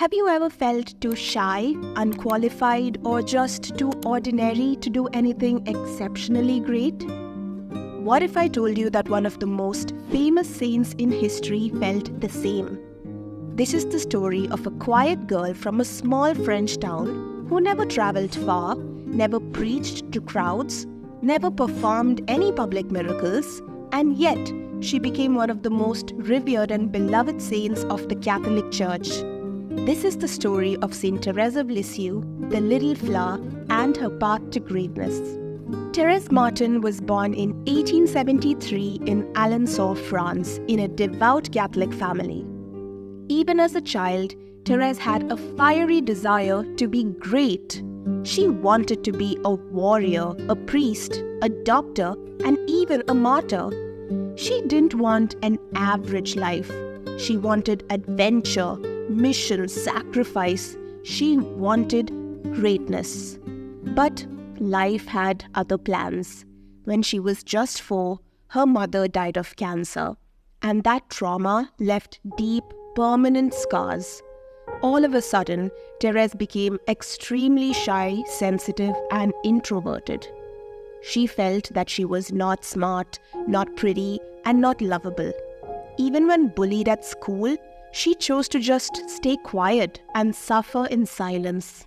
Have you ever felt too shy, unqualified, or just too ordinary to do anything exceptionally great? What if I told you that one of the most famous saints in history felt the same? This is the story of a quiet girl from a small French town who never traveled far, never preached to crowds, never performed any public miracles, and yet she became one of the most revered and beloved saints of the Catholic Church. This is the story of Saint Therese of Lisieux, the little flower, and her path to greatness. Thérèse Martin was born in 1873 in Alençon, France, in a devout Catholic family. Even as a child, Thérèse had a fiery desire to be great. She wanted to be a warrior, a priest, a doctor, and even a martyr. She didn't want an average life. She wanted adventure, mission, sacrifice. She wanted greatness. But life had other plans. When she was just 4, her mother died of cancer, and that trauma left deep, permanent scars. All of a sudden, Thérèse became extremely shy, sensitive, and introverted. She felt that she was not smart, not pretty, and not lovable. Even when bullied at school, she chose to just stay quiet and suffer in silence.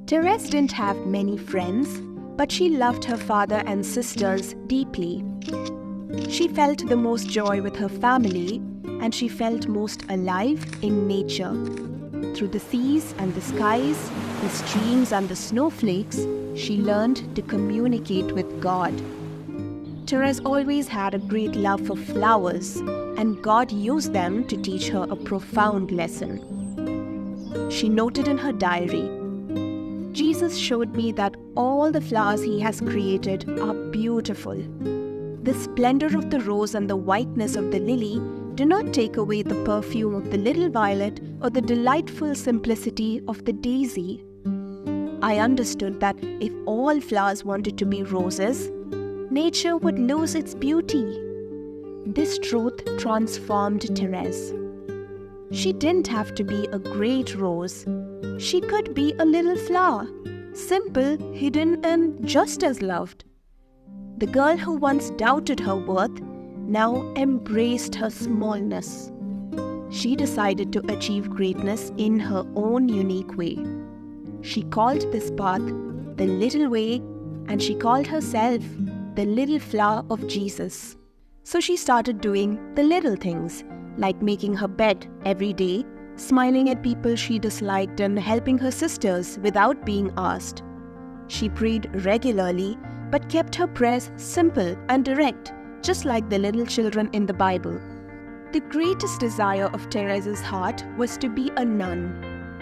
Thérèse didn't have many friends, but she loved her father and sisters deeply. She felt the most joy with her family, and she felt most alive in nature. Through the seas and the skies, the streams and the snowflakes, she learned to communicate with God. Thérèse always had a great love for flowers, and God used them to teach her a profound lesson. She noted in her diary, "Jesus showed me that all the flowers he has created are beautiful. The splendor of the rose and the whiteness of the lily do not take away the perfume of the little violet or the delightful simplicity of the daisy." I understood that if all flowers wanted to be roses, nature would lose its beauty. This truth transformed Thérèse. She didn't have to be a great rose. She could be a little flower, simple, hidden, and just as loved. The girl who once doubted her worth now embraced her smallness. She decided to achieve greatness in her own unique way. She called this path the little way, and she called herself the little flower of Jesus. So she started doing the little things, like making her bed every day, smiling at people she disliked, and helping her sisters without being asked. She prayed regularly, but kept her prayers simple and direct, just like the little children in the Bible. The greatest desire of Thérèse's heart was to be a nun.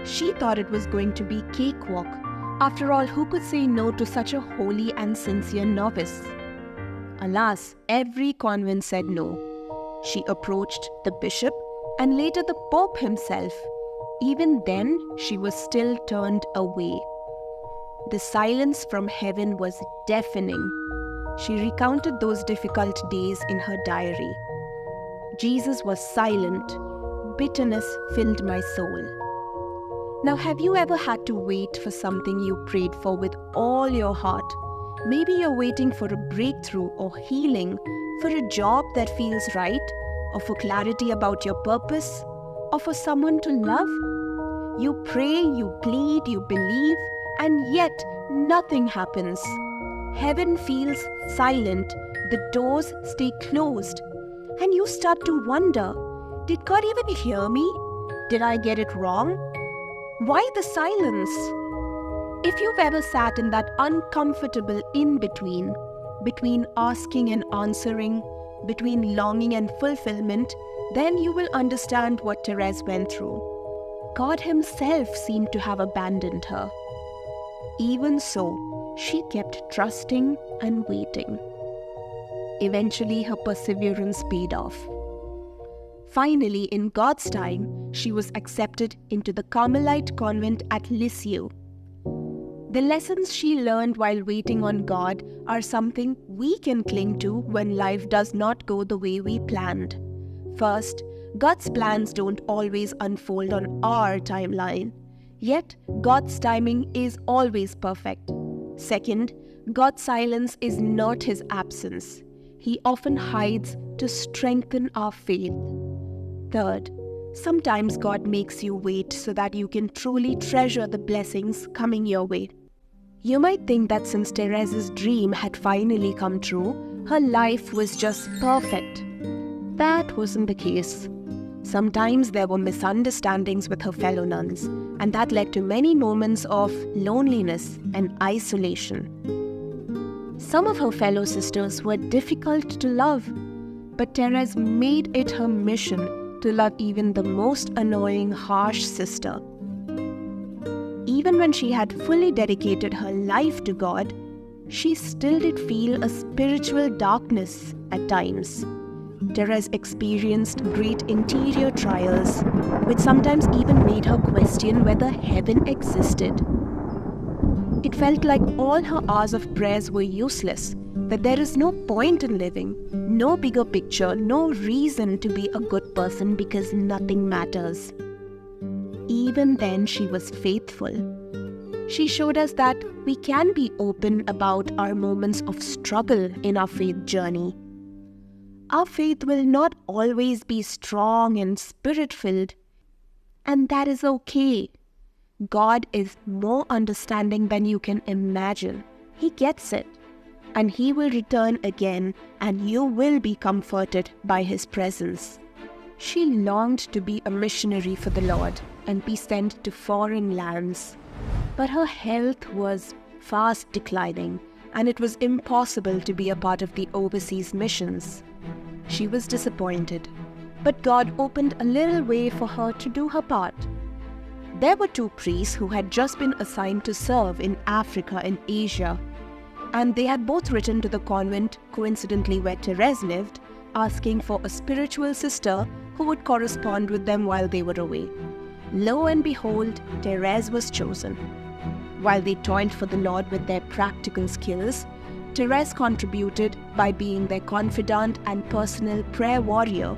She thought it was going to be cakewalk. After all, who could say no to such a holy and sincere novice? Alas, every convent said no. She approached the bishop and later the Pope himself. Even then, she was still turned away. The silence from heaven was deafening. She recounted those difficult days in her diary. Jesus was silent. Bitterness filled my soul. Now, have you ever had to wait for something you prayed for with all your heart? Maybe you're waiting for a breakthrough or healing, for a job that feels right, or for clarity about your purpose, or for someone to love. You pray, you plead, you believe, and yet nothing happens. Heaven feels silent, the doors stay closed, and you start to wonder, did God even hear me? Did I get it wrong? Why the silence? If you've ever sat in that uncomfortable in-between, between asking and answering, between longing and fulfillment, then you will understand what Thérèse went through. God himself seemed to have abandoned her. Even so, she kept trusting and waiting. Eventually, her perseverance paid off. Finally, in God's time, she was accepted into the Carmelite convent at Lisieux. The lessons she learned while waiting on God are something we can cling to when life does not go the way we planned. First, God's plans don't always unfold on our timeline, yet God's timing is always perfect. Second, God's silence is not His absence. He often hides to strengthen our faith. Third, sometimes God makes you wait so that you can truly treasure the blessings coming your way. You might think that since Therese's dream had finally come true, her life was just perfect. That wasn't the case. Sometimes there were misunderstandings with her fellow nuns, and that led to many moments of loneliness and isolation. Some of her fellow sisters were difficult to love, but Therese made it her mission to love even the most annoying, harsh sister. Even when she had fully dedicated her life to God, she still did feel a spiritual darkness at times. Therese experienced great interior trials, which sometimes even made her question whether heaven existed. It felt like all her hours of prayers were useless, that there is no point in living, no bigger picture, no reason to be a good person because nothing matters. Even then, she was faithful. She showed us that we can be open about our moments of struggle in our faith journey. Our faith will not always be strong and spirit-filled, and that is okay. God is more understanding than you can imagine. He gets it, and He will return again, and you will be comforted by His presence. She longed to be a missionary for the Lord and be sent to foreign lands, but her health was fast declining, and it was impossible to be a part of the overseas missions. She was disappointed, but God opened a little way for her to do her part. There were 2 priests who had just been assigned to serve in Africa and Asia, and they had both written to the convent, coincidentally where Therese lived, asking for a spiritual sister who would correspond with them while they were away. Lo and behold, Therese was chosen. While they toiled for the Lord with their practical skills, Therese contributed by being their confidant and personal prayer warrior.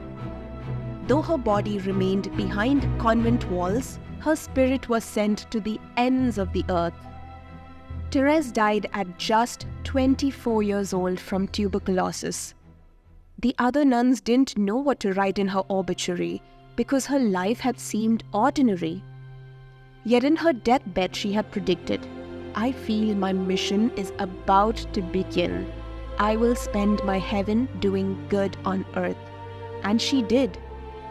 Though her body remained behind convent walls, her spirit was sent to the ends of the earth. Therese died at just 24 years old from tuberculosis. The other nuns didn't know what to write in her obituary because her life had seemed ordinary. Yet in her deathbed she had predicted, "I feel my mission is about to begin. I will spend my heaven doing good on earth." And she did.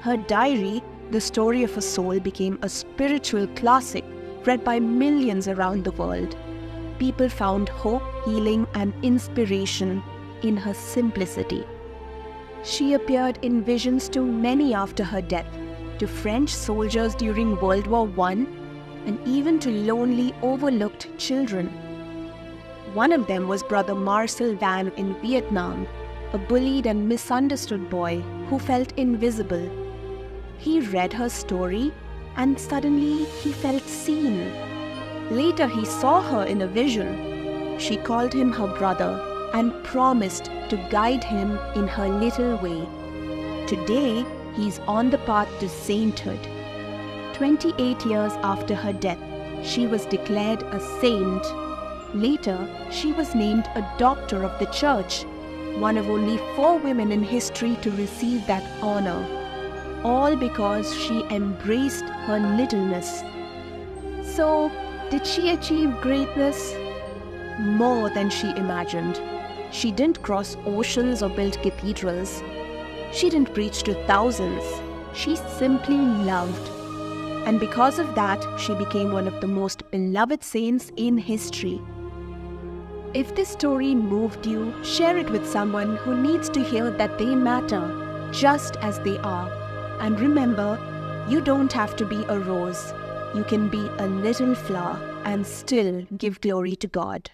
Her diary, The Story of a Soul, became a spiritual classic read by millions around the world. People found hope, healing, and inspiration in her simplicity. She appeared in visions to many after her death, to French soldiers during World War I, and even to lonely, overlooked children. One of them was Brother Marcel Van in Vietnam, a bullied and misunderstood boy who felt invisible. He read her story, and suddenly he felt seen. Later he saw her in a vision. She called him her brother and promised to guide him in her little way. Today, he's on the path to sainthood. 28 years after her death, she was declared a saint. Later, she was named a doctor of the church, one of only 4 women in history to receive that honor, all because she embraced her littleness. So, did she achieve greatness? More than she imagined. She didn't cross oceans or build cathedrals. She didn't preach to thousands. She simply loved. And because of that, she became one of the most beloved saints in history. If this story moved you, share it with someone who needs to hear that they matter, just as they are. And remember, you don't have to be a rose. You can be a little flower and still give glory to God.